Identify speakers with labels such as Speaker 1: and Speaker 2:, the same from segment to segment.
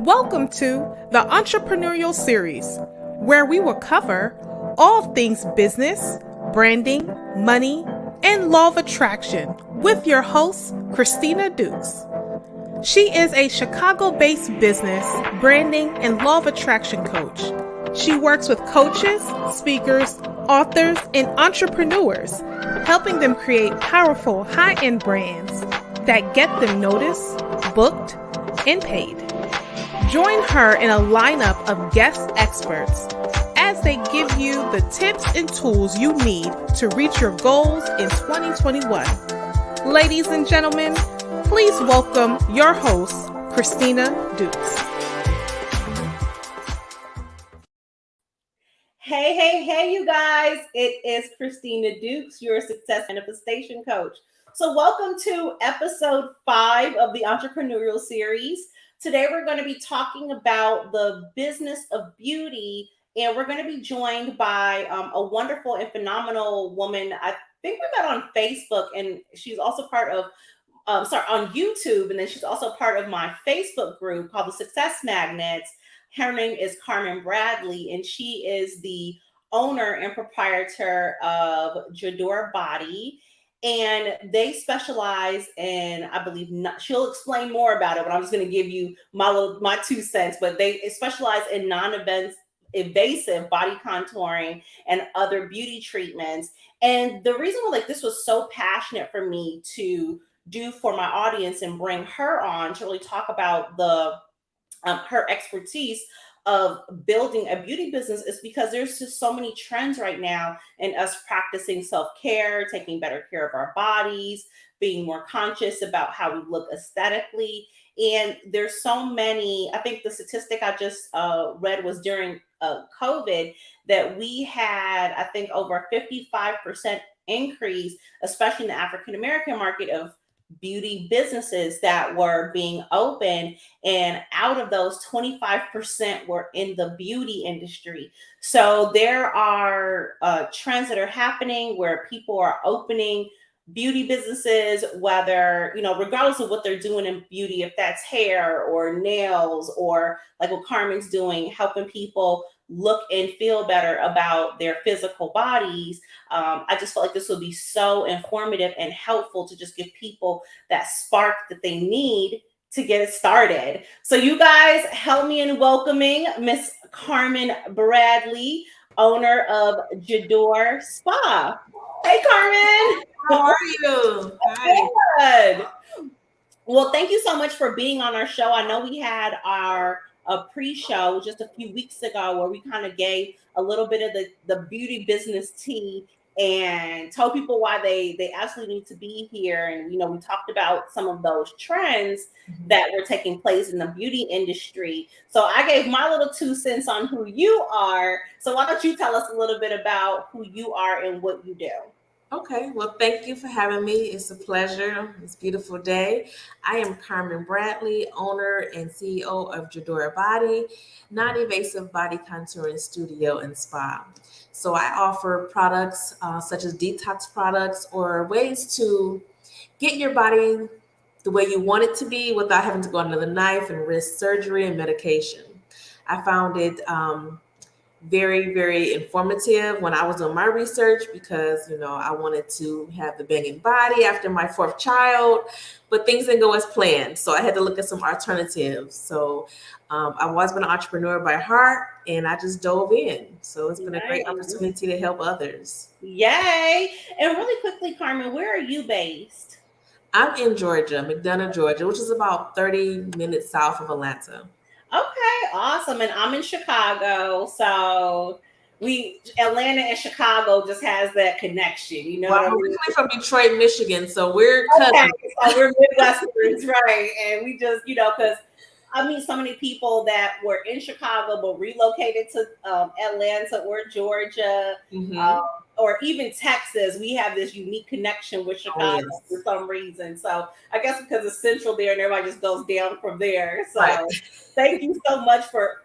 Speaker 1: Welcome to the Entrepreneurial Series, where we will cover all things business, branding, money, and law of attraction with your host, Christina Dukes. She is a Chicago-based business, branding, and law of attraction coach. She works with coaches, speakers, authors, and entrepreneurs, helping them create powerful high-end brands that get them noticed, booked, and paid. Join her in a lineup of guest experts as they give you the tips and tools you need to reach your goals in 2021. Ladies and gentlemen, please welcome your host, Christina Dukes.
Speaker 2: Hey, you guys. It is Christina Dukes, your success manifestation coach. So welcome to episode 5 of the Entrepreneurial Series. Today, we're going to be talking about the business of beauty, and we're going to be joined by a wonderful and phenomenal woman. I think we met on Facebook, and she's also part of, on YouTube, and then she's also part of my Facebook group called the Success Magnets. Her name is Carmen Bradley, and she is the owner and proprietor of J'adore Body. And they specialize in, I believe, she'll explain more about it, but I'm just going to give you my 2 cents. But they specialize in non-invasive body contouring and other beauty treatments. And the reason why this was so passionate for me to do for my audience and bring her on to really talk about her expertise of building a beauty business is because there's just so many trends right now in us practicing self-care, taking better care of our bodies, being more conscious about how we look aesthetically. And there's so many, I think the statistic I just read was during COVID that we had, I think, over a 55% increase, especially in the African-American market, of beauty businesses that were being opened, and out of those 25% were in the beauty industry. So there are trends that are happening where people are opening beauty businesses, whether, regardless of what they're doing in beauty, if that's hair or nails, or like what Carmen's doing, helping people look and feel better about their physical bodies. I just felt like this would be so informative and helpful to just give people that spark that they need to get it started. So you guys, help me in welcoming Miss Carmen Bradley, owner of J'adore Spa. Hey, Carmen.
Speaker 3: How are you?
Speaker 2: Hi. Good. Well, thank you so much for being on our show. I know we had a pre-show just a few weeks ago where we kind of gave a little bit of the beauty business tea and told people why they absolutely need to be here. And, we talked about some of those trends that were taking place in the beauty industry. So I gave my little 2 cents on who you are. So why don't you tell us a little bit about who you are and what you do?
Speaker 3: Okay, well, thank you for having me. It's a pleasure. It's a beautiful day. I am Carmen Bradley, owner and CEO of J'adore Body, non-invasive body contouring studio and spa. So I offer products such as detox products or ways to get your body the way you want it to be without having to go under the knife and risk surgery and medication. I found it very, very informative when I was doing my research because, I wanted to have the banging body after my 4th child, but things didn't go as planned. So I had to look at some alternatives. So I've always been an entrepreneur by heart, and I just dove in. So it's been a great opportunity to help others.
Speaker 2: Yay. And really quickly, Carmen, where are you based?
Speaker 3: I'm in Georgia, McDonough, Georgia, which is about 30 minutes south of Atlanta.
Speaker 2: Okay, awesome. And I'm in Chicago. So Atlanta and Chicago just has that connection.
Speaker 3: Well, I'm originally from Detroit, Michigan. So we're cousins.
Speaker 2: So we're Midwesterners, right? And we just, because I meet so many people that were in Chicago but relocated to Atlanta or Georgia, or even Texas. We have this unique connection with Chicago for some reason. So I guess because it's central there and everybody just goes down from there. So thank you so much for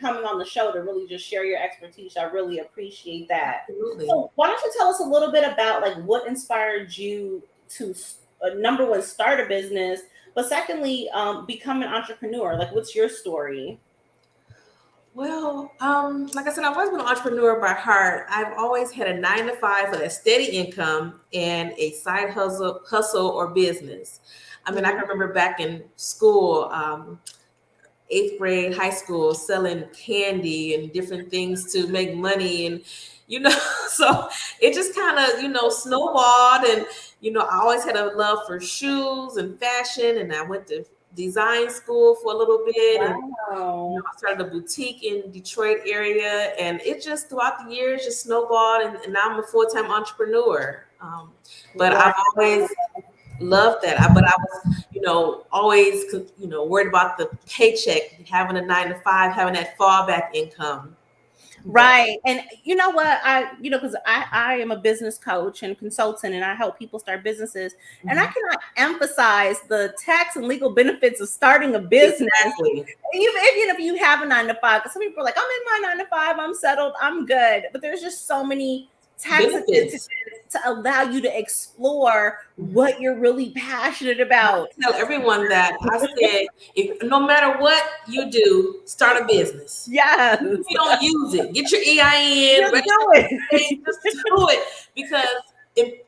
Speaker 2: coming on the show to really just share your expertise. I really appreciate that.
Speaker 3: Absolutely.
Speaker 2: So why don't you tell us a little bit about what inspired you to number one, start a business, But secondly, become an entrepreneur. Like, what's your story?
Speaker 3: Well, like I said, I've always been an entrepreneur by heart. I've always had a 9 to 5 for that steady income and a side hustle or business. I mean, I can remember back in school, 8th grade, high school, selling candy and different things to make money, and so it just kind of snowballed, and I always had a love for shoes and fashion, and I went to design school for a little bit, and
Speaker 2: Wow.
Speaker 3: I started a boutique in Detroit area, and it just throughout the years just snowballed, and now I'm a full-time entrepreneur. But I've always loved that. But I was, always, worried about the paycheck, having a 9 to 5, having that fallback income.
Speaker 2: Right. And you know what? Because I am a business coach and consultant, and I help people start businesses. And I cannot emphasize the tax and legal benefits of starting a business.
Speaker 3: Exactly.
Speaker 2: Even if you have a 9 to 5, because some people are like, I'm in my 9 to 5, I'm settled, I'm good. But there's just so many tax advantages to allow you to explore what you're really passionate about.
Speaker 3: I tell everyone that I said, no matter what you do, start a business.
Speaker 2: Yes.
Speaker 3: If you don't use it, get your EIN,
Speaker 2: Just do it.
Speaker 3: just do it, because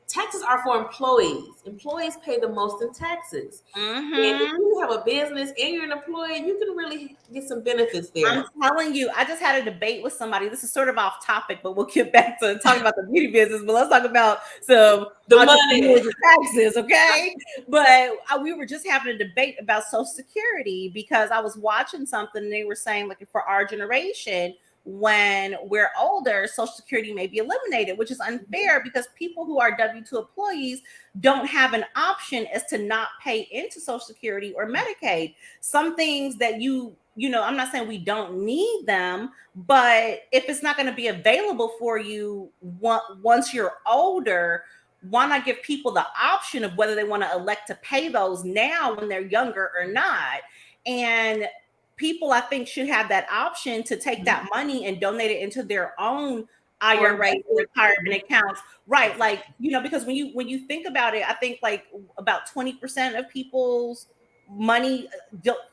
Speaker 3: taxes are for employees. Employees pay the most in taxes. And if you have a business and you're an employee, you can really get some benefits there.
Speaker 2: I'm telling you, I just had a debate with somebody. This is sort of off topic, but we'll get back to talking about the beauty business. But let's talk about the money and taxes, okay? But we were just having a debate about Social Security, because I was watching something and they were saying, like, for our generation, when we're older, Social Security may be eliminated, which is unfair, because people who are W-2 employees don't have an option as to not pay into Social Security or Medicaid. Some things that I'm not saying we don't need them, but if it's not going to be available for you once you're older, why not give people the option of whether they want to elect to pay those now when they're younger or not? And people, I think, should have that option to take that money and donate it into their own IRA retirement accounts. Right. Like, because when you think about it, I think like about 20% of people's money,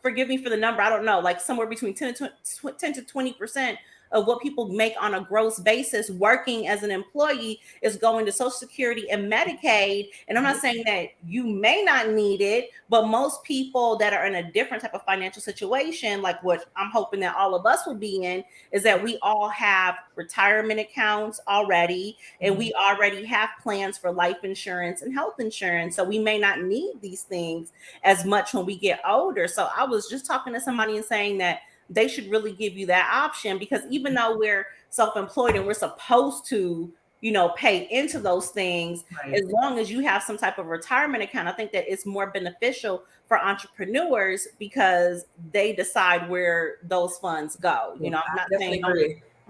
Speaker 2: forgive me for the number, I don't know, like somewhere between 10 to 20% of what people make on a gross basis working as an employee is going to Social Security and Medicaid. And I'm not saying that you may not need it, but most people that are in a different type of financial situation, like what I'm hoping that all of us will be in, is that we all have retirement accounts already, and we already have plans for life insurance and health insurance. So we may not need these things as much when we get older. So I was just talking to somebody and saying that they should really give you that option, because even though we're self-employed and we're supposed to, pay into those things, as long as you have some type of retirement account, I think that it's more beneficial for entrepreneurs, because they decide where those funds go. I'm not saying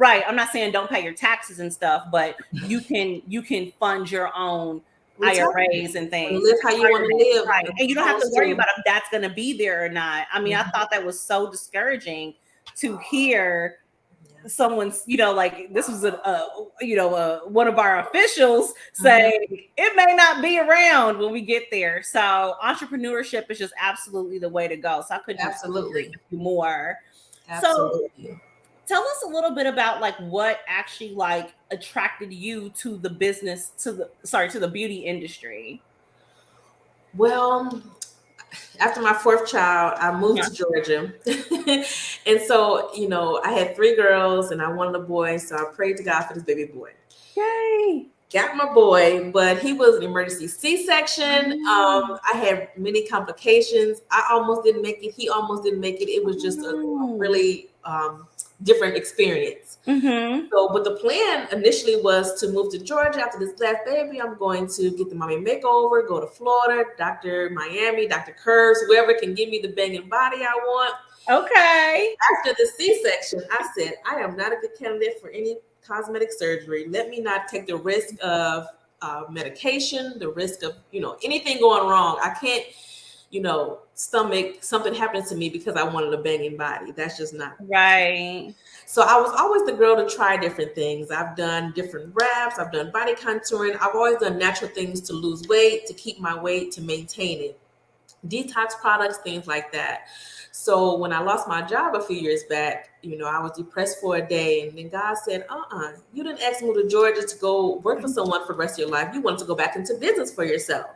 Speaker 2: I'm not saying don't pay your taxes and stuff, but you can fund your own IRAs and things.
Speaker 3: Live how you want to live.
Speaker 2: Right. And you don't have to worry about if that's going to be there or not. I mean, I thought that was so discouraging to hear someone's, like this was one of our officials say it may not be around when we get there. So entrepreneurship is just absolutely the way to go. So I couldn't
Speaker 3: absolutely
Speaker 2: more.
Speaker 3: Absolutely.
Speaker 2: So tell us a little bit about like what actually like attracted you to the business, to the beauty industry.
Speaker 3: Well, after my 4th child, I moved to Georgia. And so, I had 3 girls and I wanted a boy. So I prayed to God for this baby boy.
Speaker 2: Yay.
Speaker 3: Got my boy, but he was an emergency C-section. I had many complications. I almost didn't make it. He almost didn't make it. It was just a really different experience. So, but the plan initially was to move to Georgia after this last baby. I'm going to get the mommy makeover, go to Florida, Dr. Miami, Dr. Curves, whoever can give me the banging body I want.
Speaker 2: Okay.
Speaker 3: After the C-section, I said, I am not a good candidate for any cosmetic surgery. Let me not take the risk of medication, the risk of, anything going wrong. I can't, stomach something happening to me because I wanted a banging body. That's just not
Speaker 2: right.
Speaker 3: So I was always the girl to try different things. I've done different wraps. I've done body contouring. I've always done natural things to lose weight, to keep my weight, to maintain it. detox products, things like that. So when I lost my job a few years back, I was depressed for a day, and then God said, you didn't ask me to move to Georgia to go work for someone for the rest of your life. You wanted to go back into business for yourself.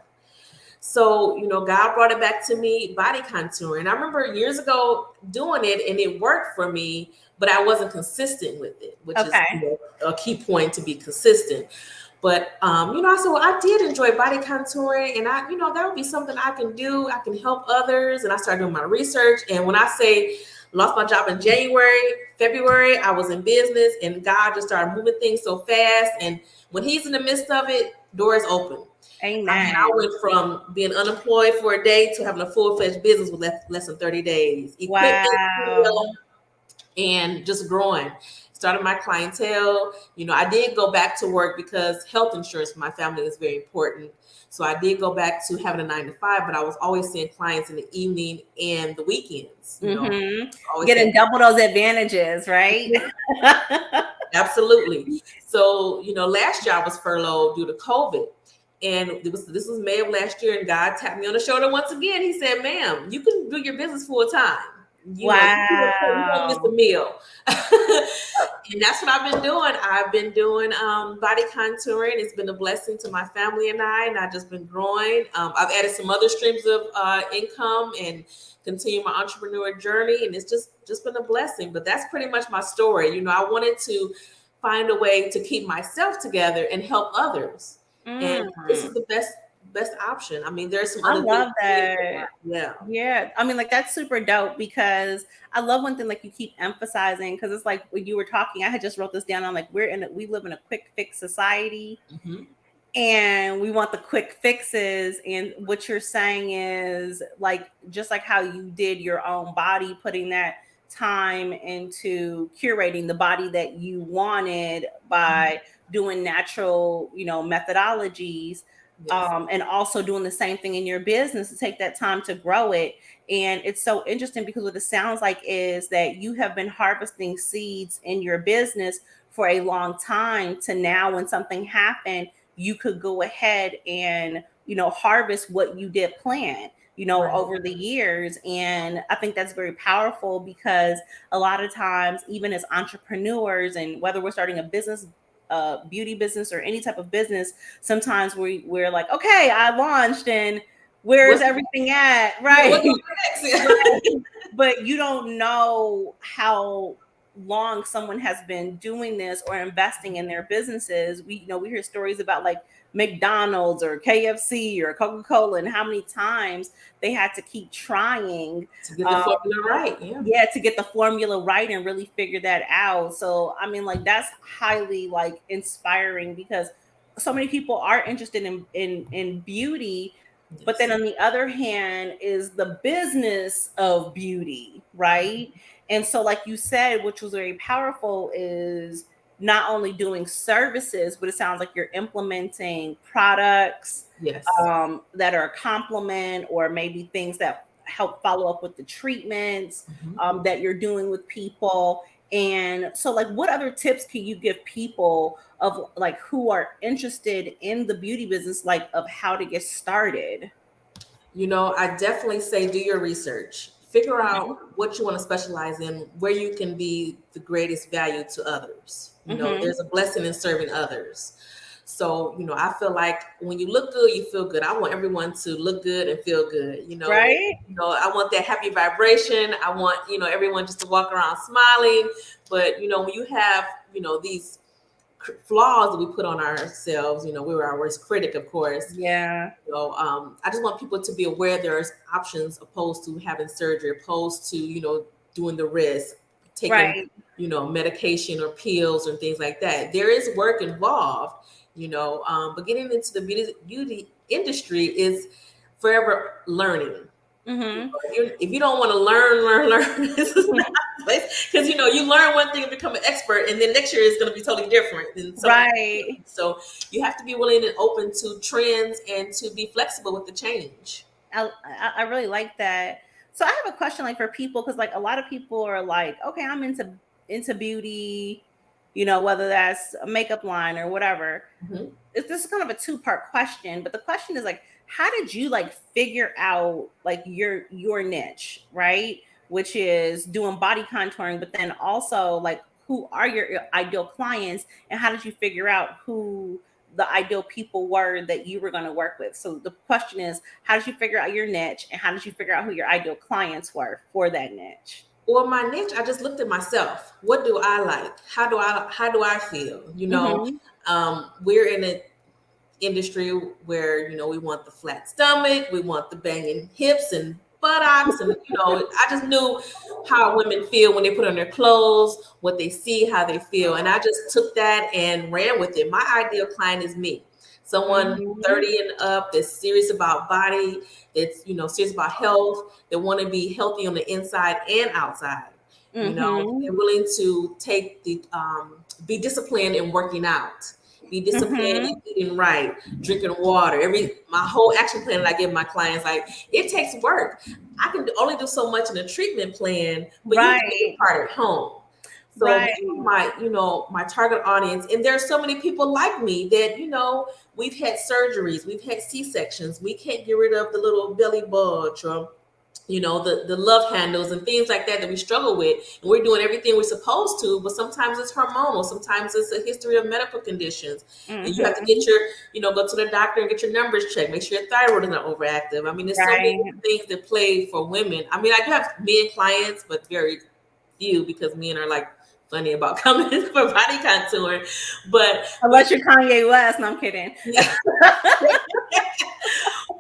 Speaker 3: So, God brought it back to me, body contouring. And I remember years ago doing it, and it worked for me, but I wasn't consistent with it, which is a key point, to be consistent. But, I said, well, I did enjoy body contouring, and that would be something I can do. I can help others. And I started doing my research. And when I say lost my job in January, February, I was in business, and God just started moving things so fast. And when he's in the midst of it, doors open.
Speaker 2: Amen.
Speaker 3: I went from being unemployed for a day to having a full-fledged business with less than 30 days. Equipment, and just growing. Started my clientele. I did go back to work because health insurance for my family is very important. So I did go back to having a 9-to-5, but I was always seeing clients in the evening and the weekends.
Speaker 2: Getting double those advantages, right?
Speaker 3: Absolutely. So, last year I was furloughed due to COVID. And this was May of last year, and God tapped me on the shoulder once again. He said, ma'am, you can do your business full time. You don't miss a meal. And that's what I've been doing. I've been doing body contouring. It's been a blessing to my family and I've just been growing. I've added some other streams of income and continue my entrepreneur journey. And it's just been a blessing. But that's pretty much my story. I wanted to find a way to keep myself together and help others. And this is the best option. I mean, there's some other things.
Speaker 2: I love that. Yeah. I mean, like, that's super dope, because I love one thing, like, you keep emphasizing, because it's like when you were talking, I had just wrote this down. I'm like, we live in a quick fix society, and we want the quick fixes. And what you're saying is, like, just like how you did your own body, putting that time into curating the body that you wanted by doing natural, methodologies. Yes. And also doing the same thing in your business to take that time to grow it. And it's so interesting, because what it sounds like is that you have been harvesting seeds in your business for a long time, to now when something happened, you could go ahead and, harvest what you did plant, over the years. And I think that's very powerful, because a lot of times, even as entrepreneurs, and whether we're starting a business, beauty business, or any type of business, sometimes we're like, okay, I launched, and where's everything at? Right. Right. But you don't know how long someone has been doing this or investing in their businesses. We hear stories about, like, McDonald's or KFC or Coca-Cola, and how many times they had to keep trying
Speaker 3: to get the formula right.
Speaker 2: To get the formula right and really figure that out. So, I mean, like, that's highly, like, inspiring, because so many people are interested in beauty. Yes. But then on the other hand is the business of beauty, right? And so, like you said, which was very powerful, is not only doing services, but it sounds like you're implementing products,
Speaker 3: yes,
Speaker 2: that are a complement, or maybe things that help follow up with the treatments that you're doing with people. And so, like, what other tips can you give people of, like, who are interested in the beauty business, like, of how to get started?
Speaker 3: I definitely say do your research. Figure out what you want to specialize in, where you can be the greatest value to others. There's a blessing in serving others. So, I feel like when you look good, you feel good. I want everyone to look good and feel good,
Speaker 2: right?
Speaker 3: I want that happy vibration. I want, everyone just to walk around smiling. But, when you have, these flaws that we put on ourselves, we're our worst critic, of course.
Speaker 2: Yeah.
Speaker 3: I just want people to be aware there's options opposed to having surgery, opposed to, doing the risk, taking, medication or pills and things like that. There is work involved, but getting into the beauty industry is forever learning. If you don't want to learn, this is not the place, because you learn one thing and become an expert, and then next year is going to be totally different.
Speaker 2: Right.
Speaker 3: So you have to be willing and open to trends and to be flexible with the change.
Speaker 2: I really like that. So I have a question, like, for people, because, like, a lot of people are like, okay, I'm into beauty, whether that's a makeup line or whatever. This is kind of a two-part question, but the question is, like, how did you like figure out like your niche, right? Which is doing body contouring, but then also like who are your ideal clients, and how did you figure out who the ideal people were that you were going to work with? So the question is, how did you figure out your niche, and how did you figure out who your ideal clients were for that niche?
Speaker 3: Well, my niche, I just looked at myself. What do I like? How do I feel?
Speaker 2: Mm-hmm.
Speaker 3: We're in an industry where, we want the flat stomach, we want the banging hips and buttocks, and I just knew how women feel when they put on their clothes, what they see, how they feel, and I just took that and ran with it. My ideal client is me, someone
Speaker 2: Mm-hmm.
Speaker 3: 30 and up that's serious about body, that's serious about health, that want to be healthy on the inside and outside.
Speaker 2: Mm-hmm.
Speaker 3: They're willing to take the be disciplined in working out, be disciplined
Speaker 2: Mm-hmm.
Speaker 3: in eating right, drinking water. My whole action plan that I give my clients, like, it takes work. I can only do so much in a treatment plan, but you have to do your
Speaker 2: Right.
Speaker 3: part at home. So
Speaker 2: Right.
Speaker 3: these are my target audience, and there's so many people like me that we've had surgeries, we've had C-sections, we can't get rid of the little belly bulge, or the love handles and things like that we struggle with, and we're doing everything we're supposed to, but sometimes it's hormonal, sometimes it's a history of medical conditions, and you have to
Speaker 2: Mm-hmm.
Speaker 3: get go to the doctor and get your numbers checked, make sure your thyroid is not overactive. I mean, there's so many
Speaker 2: Right.
Speaker 3: things that play for women. I mean, I do have men clients, but very few, because men are like funny about coming for body contouring, but
Speaker 2: Unless you're Kanye West. No, I'm kidding.
Speaker 3: yeah.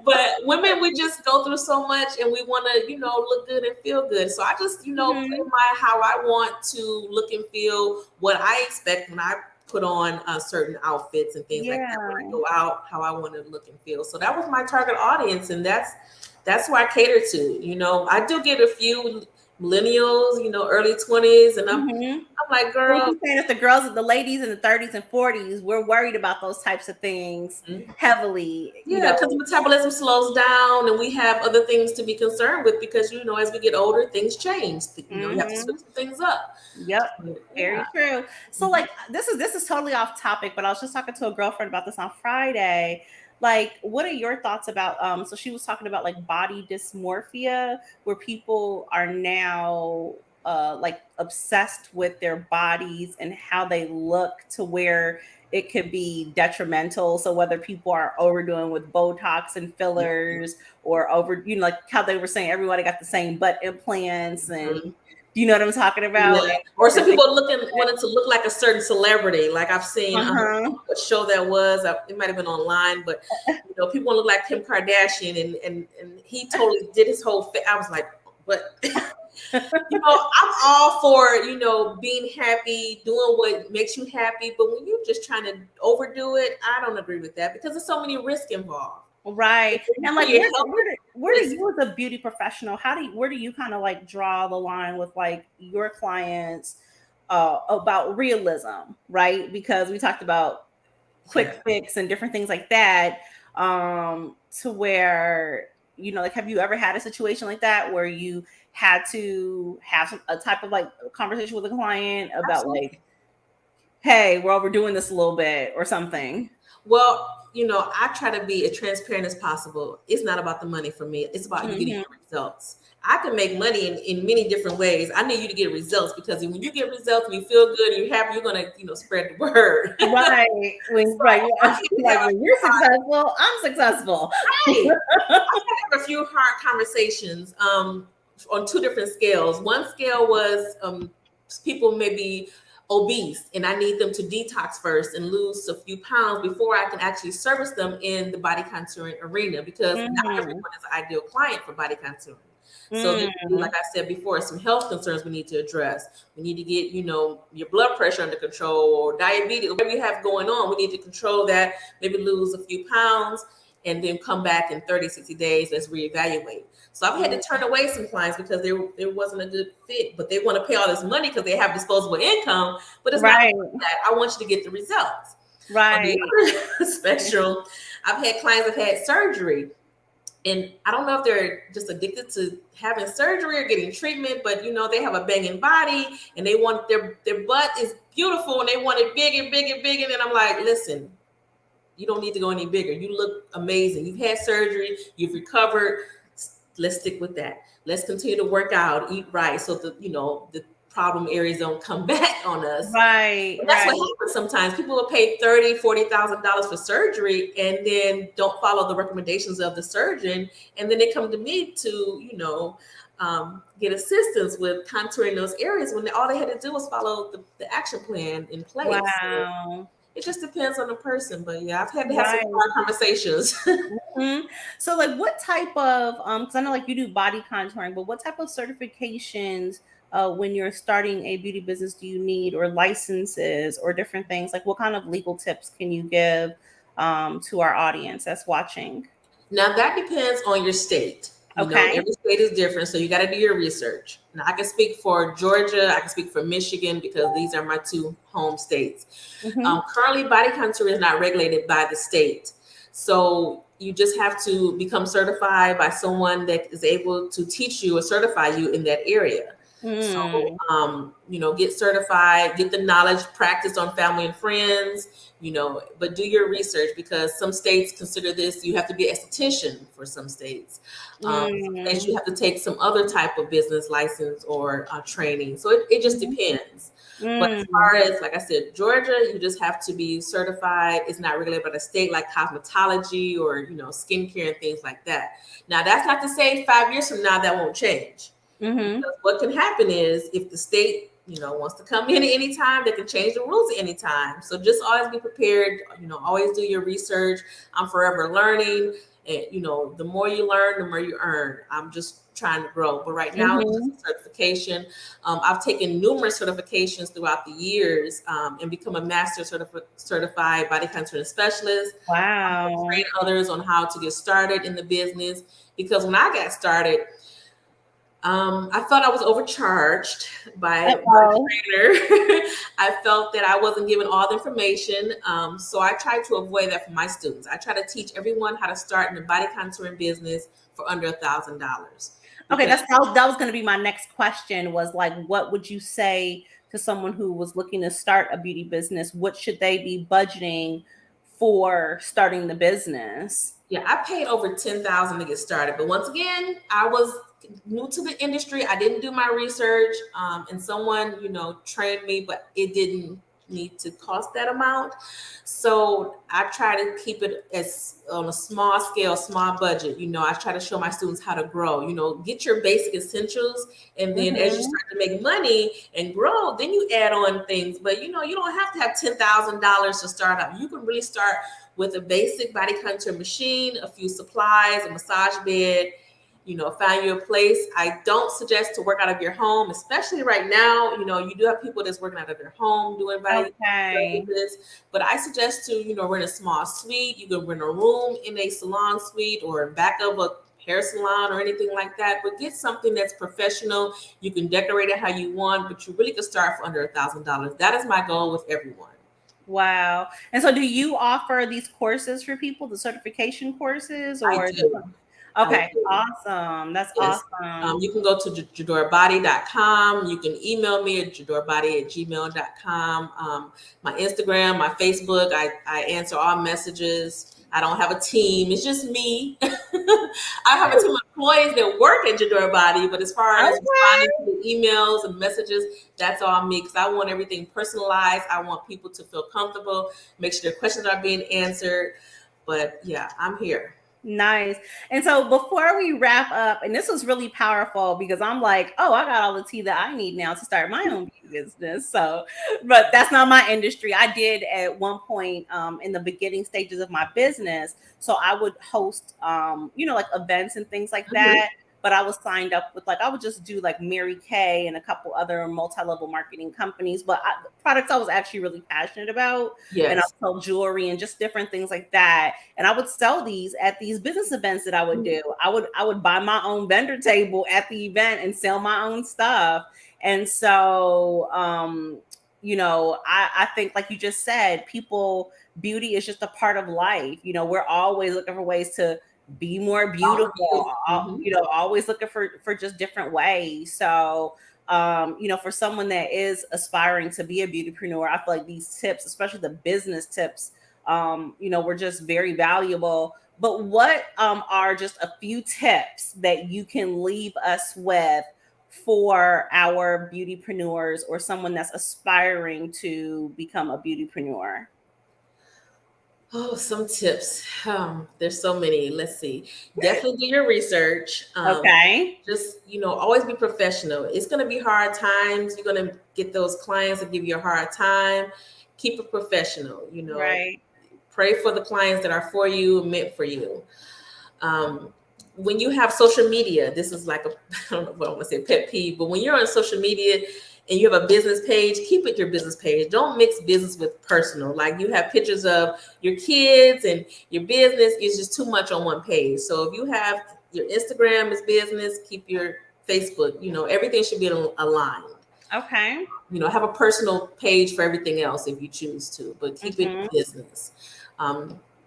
Speaker 3: But women, we just go through so much, and we want to, look good and feel good. So I just, put in my how I want to look and feel, what I expect when I put on certain outfits and things like that. When I
Speaker 2: Yeah.
Speaker 3: go out, how I want to look and feel. So that was my target audience, and that's who I cater to. I do get a few millennials, early 20s, and I'm
Speaker 2: Mm-hmm.
Speaker 3: like,
Speaker 2: What
Speaker 3: girl.
Speaker 2: you saying is the ladies in the 30s and 40s, we're worried about those types of things heavily,
Speaker 3: Yeah, because the metabolism slows down, and we have other things to be concerned with, because as we get older, things change. You have to
Speaker 2: Mm-hmm.
Speaker 3: switch some things up.
Speaker 2: Yep.
Speaker 3: But, yeah.
Speaker 2: Very true. So like this is totally off topic, but I was just talking to a girlfriend about this on Friday. Like, what are your thoughts about so she was talking about like body dysmorphia, where people are now like obsessed with their bodies and how they look, to where it could be detrimental. So whether people are overdoing with Botox and fillers, or over, like how they were saying everybody got the same butt implants, and
Speaker 3: Mhm.
Speaker 2: do you know what I'm talking
Speaker 3: Yeah.
Speaker 2: about?
Speaker 3: Or some
Speaker 2: And things
Speaker 3: people
Speaker 2: like
Speaker 3: wanted to look like a certain celebrity. Like, I've seen,
Speaker 2: that. Uh-huh.
Speaker 3: what show that was. It might have been online, but people want to look like Kim Kardashian, and he totally did his whole fit. I was like, what? I'm all for, being happy, doing what makes you happy. But when you're just trying to overdo it, I don't agree with that, because there's so many risks involved.
Speaker 2: Right.
Speaker 3: You
Speaker 2: And
Speaker 3: put
Speaker 2: like
Speaker 3: your health
Speaker 2: where do
Speaker 3: risk.
Speaker 2: you, as a beauty professional, where do you kind of like draw the line with like your clients about realism, right? Because we talked about quick
Speaker 3: Yeah.
Speaker 2: fix and different things like that. To where, like, have you ever had a situation like that where you had to have a type of like conversation with a client about
Speaker 3: Absolutely.
Speaker 2: like, hey, we're overdoing this a little bit or something?
Speaker 3: Well, I try to be as transparent as possible. It's not about the money for me. It's about you getting
Speaker 2: Hmm.
Speaker 3: your results. I can make money in many different ways. I need you to get results, because when you get results and you feel good and you're happy, you're gonna, spread the word.
Speaker 2: Right. When, right.
Speaker 3: I
Speaker 2: Yeah.
Speaker 3: had to
Speaker 2: Like
Speaker 3: have
Speaker 2: when you're successful, I'm successful.
Speaker 3: right. I had to have a few hard conversations on two different scales. One scale was people may be obese, and I need them to detox first and lose a few pounds before I can actually service them in the body contouring arena, because not
Speaker 2: Hmm.
Speaker 3: everyone is an ideal client for body contouring. So there could be,
Speaker 2: Mm.
Speaker 3: like I said before, some health concerns we need to address. We need to get, your blood pressure under control, or diabetes, whatever you have going on. We need to control that, maybe lose a few pounds, and then come back in 30, 60 days. Let's reevaluate. So I've had to turn away some clients because there wasn't a good fit, but they want to pay all this money because they have disposable income, but it's not
Speaker 2: Right.
Speaker 3: that. I want you to get the results. On
Speaker 2: Right.
Speaker 3: the other spectrum, I've had clients that had surgery, and I don't know if they're just addicted to having surgery or getting treatment, but they have a banging body, and they want their butt is beautiful, and they want it big and big and big. And then I'm like, listen, You don't need to go any bigger. You look amazing. You've had surgery. You've recovered. Let's stick with that. Let's continue to work out, eat right, so that the problem areas don't come back on us.
Speaker 2: Right.
Speaker 3: But that's what happens sometimes. People will pay $30,000-$40,000 for surgery and then don't follow the recommendations of the surgeon, and then they come to me to get assistance with contouring those areas when all they had to do was follow the action plan in place.
Speaker 2: Wow.
Speaker 3: So it just depends on the person, but yeah, I've had to have some hard conversations.
Speaker 2: Mm-hmm. So, like, what type of because I know like you do body contouring, but what type of certifications when you're starting a beauty business do you need, or licenses, or different things? Like, what kind of legal tips can you give to our audience that's watching?
Speaker 3: Now that depends on your state. Every state is different, so you got to do your research. Now, I can speak for Georgia, I can speak for Michigan, because these are my two home states. Currently, body contour is not regulated by the state, so you just have to become certified by someone that is able to teach you or certify you in that area. So, get certified, get the knowledge, practice on family and friends, but do your research, because some states consider this, you have to be an esthetician for some states. Some states you have to take some other type of business license or training. So it just depends. But as far as, like I said, Georgia, you just have to be certified. It's not regulated by the state, like cosmetology or, skincare and things like that. Now, that's not to say 5 years from now that won't change. Because what can happen is, if the state, wants to come in at any time, they can change the rules at any time. So just always be prepared. Always do your research. I'm forever learning, and the more you learn, the more you earn. I'm just trying to grow. But right now, it's just a certification. I've taken numerous certifications throughout the years, and become a master certified body contouring specialist.
Speaker 2: Wow.
Speaker 3: Train others on how to get started in the business, because when I got started, I felt I was overcharged by my trainer. I felt that I wasn't given all the information. So I tried to avoid that for my students. I try to teach everyone how to start in the body contouring business for under $1,000.
Speaker 2: Okay, that was going to be my next question, was like, what would you say to someone who was looking to start a beauty business? What should they be budgeting for starting the business?
Speaker 3: Yeah, I paid over $10,000 to get started. But once again, I was new to the industry. I didn't do my research, and someone, trained me, but it didn't need to cost that amount. So I try to keep it as on a small scale, small budget. I try to show my students how to grow. Get your basic essentials, and then as you start to make money and grow, then you add on things. But you don't have to have $10,000 to start out. You can really start with a basic body contour machine, a few supplies, a massage bed. Find you a place. I don't suggest to work out of your home, especially right now. You do have people that's working out of their home doing body business, but I suggest to, rent a small suite. You can rent a room in a salon suite or back of a hair salon or anything like that, but get something that's professional. You can decorate it how you want, but you really can start for under $1,000. That is my goal with everyone.
Speaker 2: Wow. And so do you offer these courses for people, the certification courses? Or
Speaker 3: I do.
Speaker 2: Okay, awesome. That's awesome.
Speaker 3: You can go to jadorbody.com. You can email me at jadorbody@gmail.com. My Instagram, my Facebook, I answer all messages. I don't have a team. It's just me. I have a team of employees that work at Jador Body, but as far as responding to the emails and messages, that's all me, because I want everything personalized. I want people to feel comfortable, make sure their questions are being answered. But yeah, I'm here.
Speaker 2: Nice. And so before we wrap up, and this was really powerful, because I'm like, oh, I got all the tea that I need now to start my own business. So, but that's not my industry. I did at one point in the beginning stages of my business. So I would host, like events and things like that. But I was signed up with, I would just do like Mary Kay and a couple other multi-level marketing companies, but products I was actually really passionate about.
Speaker 3: Yes.
Speaker 2: And I sold jewelry and just different things like that. And I would sell these at these business events that I would do. I would buy my own vendor table at the event and sell my own stuff. And so, I think, like you just said, beauty is just a part of life. We're always looking for ways to be more beautiful, always looking for just different ways. So, for someone that is aspiring to be a beautypreneur, I feel like these tips, especially the business tips, were just very valuable. But what are just a few tips that you can leave us with for our beautypreneurs or someone that's aspiring to become a beautypreneur?
Speaker 3: Oh, some tips. There's so many. Let's see. Definitely do your research.
Speaker 2: Okay.
Speaker 3: Just, always be professional. It's going to be hard times. You're going to get those clients that give you a hard time. Keep it professional.
Speaker 2: Right.
Speaker 3: Pray for the clients that are for you, meant for you. When you have social media, this is like I don't know what I want to say, pet peeve, but when you're on social media and you have a business page, keep it your business page. Don't mix business with personal. Like you have pictures of your kids and your business is just too much on one page. So if you have your Instagram is business, keep your Facebook, everything should be aligned.
Speaker 2: Okay.
Speaker 3: Have a personal page for everything else if you choose to, but keep it business.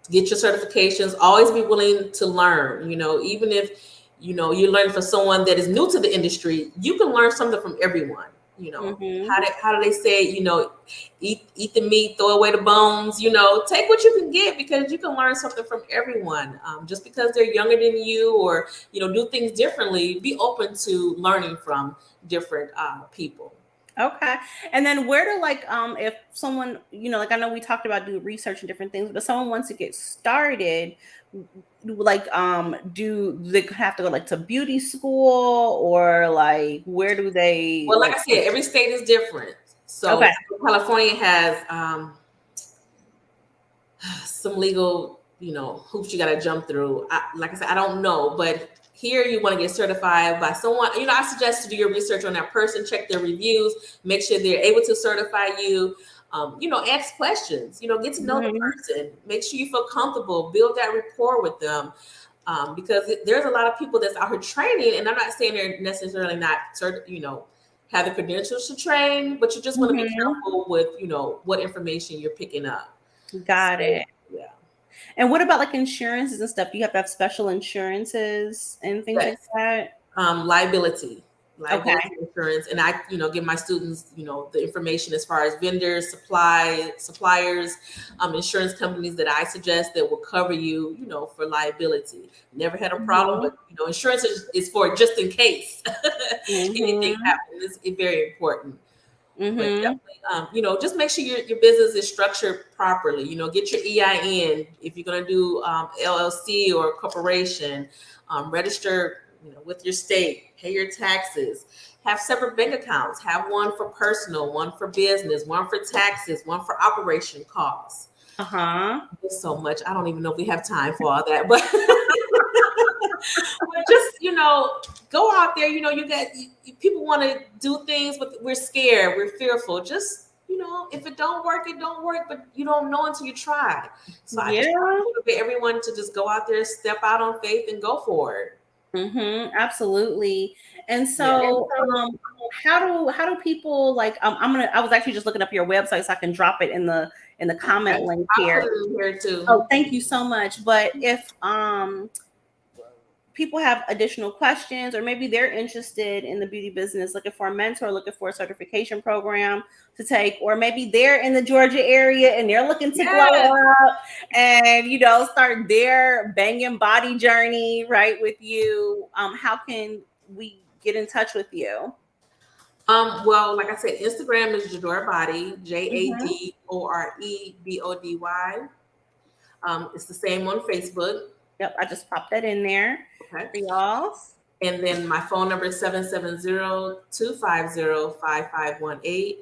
Speaker 3: Get your certifications. Always be willing to learn. Even if you're learning from someone that is new to the industry, you can learn something from everyone. How do they say? Eat the meat, throw away the bones. Take what you can get because you can learn something from everyone. Just because they're younger than you or do things differently, be open to learning from different people.
Speaker 2: Okay. And then where to if someone, I know we talked about doing research and different things, but someone wants to get started, do they have to go to beauty school or where do they
Speaker 3: Well, like I said, every state is different. So California has some legal, hoops you got to jump through. Like I said, I don't know, but here you want to get certified by someone. I suggest to do your research on that person, check their reviews, make sure they're able to certify you. Ask questions. Get to know the person. Make sure you feel comfortable. Build that rapport with them. Because there's a lot of people that's out here training, and I'm not saying they're necessarily not have the credentials to train, but you just want to be careful with what information you're picking up.
Speaker 2: Got it.
Speaker 3: Yeah.
Speaker 2: And what about insurances and stuff? Do you have to have special insurances and things like that?
Speaker 3: Liability insurance. And I, give my students, the information as far as vendors, suppliers, insurance companies that I suggest that will cover you, for liability. Never had a problem, but insurance is for just in case anything happens. It's very important. But definitely, just make sure your business is structured properly. Get your EIN if you're going to do LLC or corporation. Register, with your state. Pay your taxes. Have separate bank accounts. Have one for personal, one for business, one for taxes, one for operation costs. There's so much. I don't even know if we have time for all that, but. But just go out there. People want to do things, but we're scared, we're fearful. Just if it don't work, it don't work. But you don't know until you try. So I just want to motivate everyone to just go out there, step out on faith, and go for it.
Speaker 2: Absolutely. And so, how do people I was actually just looking up your website so I can drop it in the comment link here.
Speaker 3: I'll put it in here too.
Speaker 2: Oh, thank you so much. But if people have additional questions, or maybe they're interested in the beauty business, looking for a mentor, looking for a certification program to take, or maybe they're in the Georgia area and they're looking to glow up and start their banging body journey right with you, how can we get in touch with you?
Speaker 3: Well, like I said, Instagram is Jadora Body, JADOREBODY. It's the same on Facebook.
Speaker 2: Yep, I just popped that in there for y'all.
Speaker 3: And then my phone number is 770-250-5518.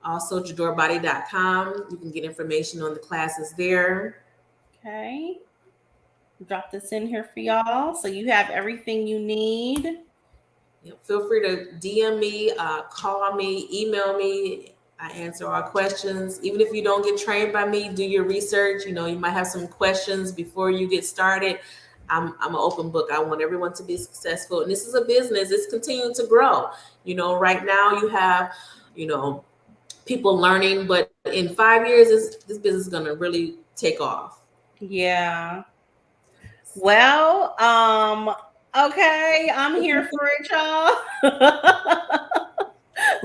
Speaker 3: Also, JadorBody.com. You can get information on the classes there.
Speaker 2: Okay. Drop this in here for y'all. So you have everything you need.
Speaker 3: Feel free to DM me, call me, email me. I answer all questions. Even if you don't get trained by me, do your research. You might have some questions before you get started. I'm an open book. I want everyone to be successful. And this is a business. It's continuing to grow. Right now you have, people learning, but in 5 years, this business is going to really take off.
Speaker 2: Yeah. Well, okay. I'm here for it, y'all.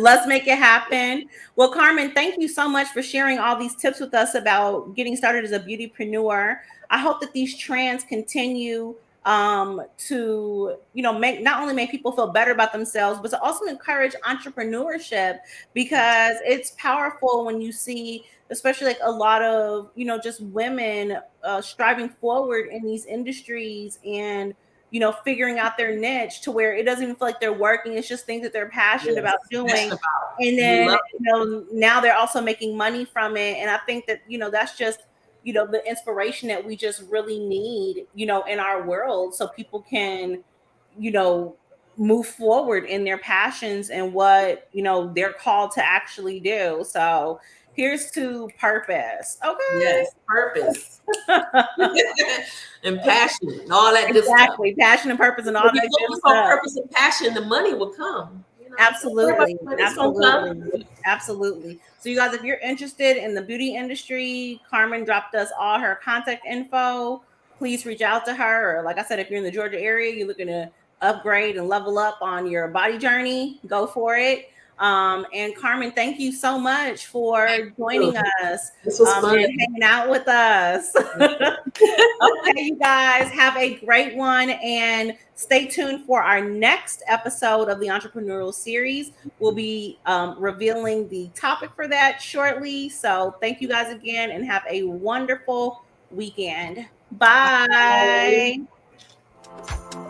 Speaker 2: Let's make it happen. Well, Carmen, thank you so much for sharing all these tips with us about getting started as a beautypreneur. I hope that these trends continue to, make not only make people feel better about themselves, but to also encourage entrepreneurship, because it's powerful when you see, especially like a lot of, just women striving forward in these industries and figuring out their niche to where it doesn't even feel like they're working. It's just things that they're passionate
Speaker 3: Yes,
Speaker 2: about doing.
Speaker 3: passionate about.
Speaker 2: And
Speaker 3: You
Speaker 2: then,
Speaker 3: love
Speaker 2: now they're also making money from it. And I think that, that's just, the inspiration that we just really need, in our world, so people can, you know, move forward in their passions and what, they're called to actually do. So here's to purpose. Okay.
Speaker 3: Yes, purpose and passion and all that good stuff.
Speaker 2: Exactly. Passion and purpose and all
Speaker 3: When you
Speaker 2: that good
Speaker 3: focus on
Speaker 2: stuff.
Speaker 3: purpose and passion, the money will come. Don't worry about
Speaker 2: Absolutely.
Speaker 3: the money, it's gonna come.
Speaker 2: Absolutely. Absolutely. So you guys, if you're interested in the beauty industry, Carmen dropped us all her contact info. Please reach out to her. Or like I said, if you're in the Georgia area, you're looking to upgrade and level up on your body journey, go for it. And Carmen, thank you so much for joining us
Speaker 3: This was fun.
Speaker 2: and hanging out with us. Okay, you guys, have a great one and stay tuned for our next episode of the Entrepreneurial Series. We'll be revealing the topic for that shortly. So thank you guys again and have a wonderful weekend. Bye.
Speaker 3: Bye.